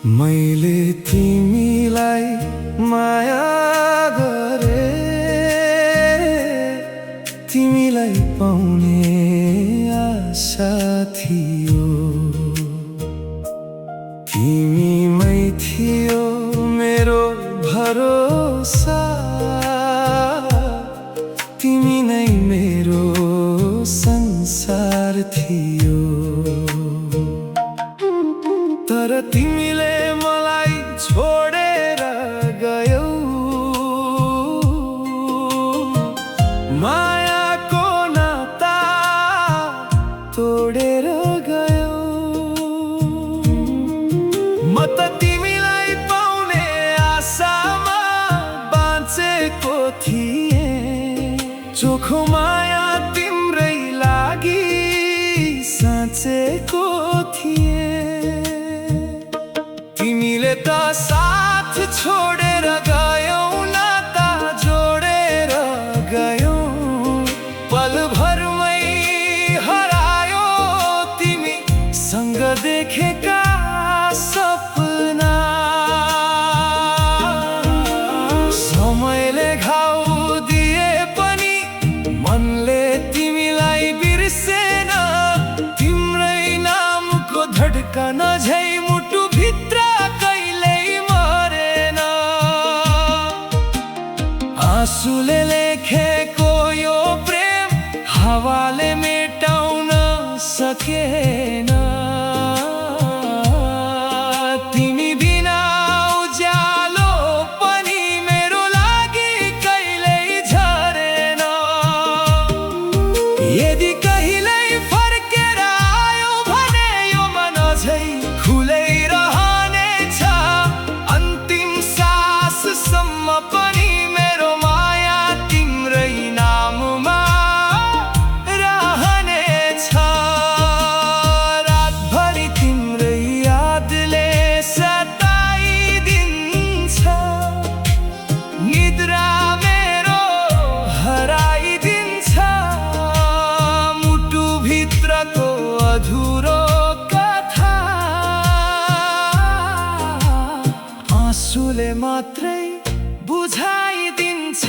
मैले तिमीलाई माया गरे, तिमीलाई पाउने आशा थियो। तिमीमै थियो मेरो भरोसा, तिमी नै मेरो संसार थियो। तर तिमीले मलाई छोडेर गयौ, मायाको नाता तोडेर गयौ। म त तिमीलाई पाउने आशामा बाँचेको थिएँ। चोखो माया तिम्रै लागि साँचेको थिएँ। तिमीले त साथ छोडेर गयौ, नाता जोडेर गयौ। पलभरमै हरायो तिमी सँग देखेका सपना। समयले घाउ दिए पनि मनले तिमीलाई बिर्सेन। तिम्रै नामको धड्कन झै मुटु भित्र कहिल्यै मरेन। आँसुले लेखेको यो प्रेम हावाले मेटाउन सकेन। तिमी बिना उज्यालो पनि मेरो लागि कहिल्यै झरेन। यदि कहिल्यै फर्केर आयो भने यो मन अझै खुलै रहनेछ। अन्तिम साससम्म पनि मेरो माया तिम्रै नाममा रहनेछ। रातभरि तिम्रै यादले सताइदिन्छ, निद्रा मेरो हराइदिन्छ। मुटुभित्रको अधुरो कथा आँसुले मात्रै बुझाइदिन्छ।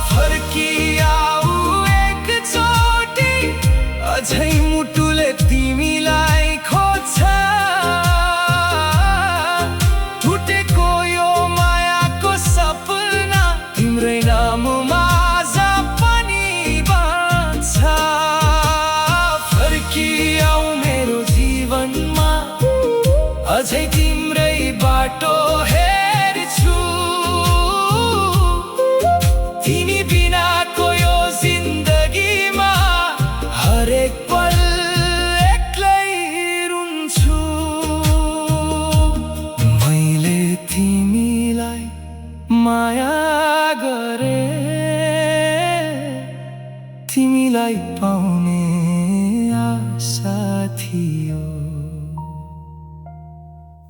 फर्किआऊ एकचोटि, अझै मुटुले तिमीलाई खोज्छ। टुटेको यो मायाको सपना तिम्रै नाममा आज पनि बाँच्छ। फर्किआऊ मेरो जीवनमा, अझै तिम्रै बाटो हेर्छु। तिमी बिनाको यो जिन्दगीमा हरेक पल एक्लै रुन्छु। मैले तिमीलाई माया गरे, तिमीलाई पाउने आशा थियो।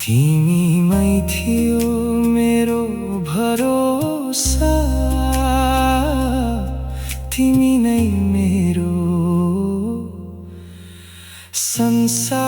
तिमीमै थियो मेरो भरोसा, तिमी नै मेरो संसार।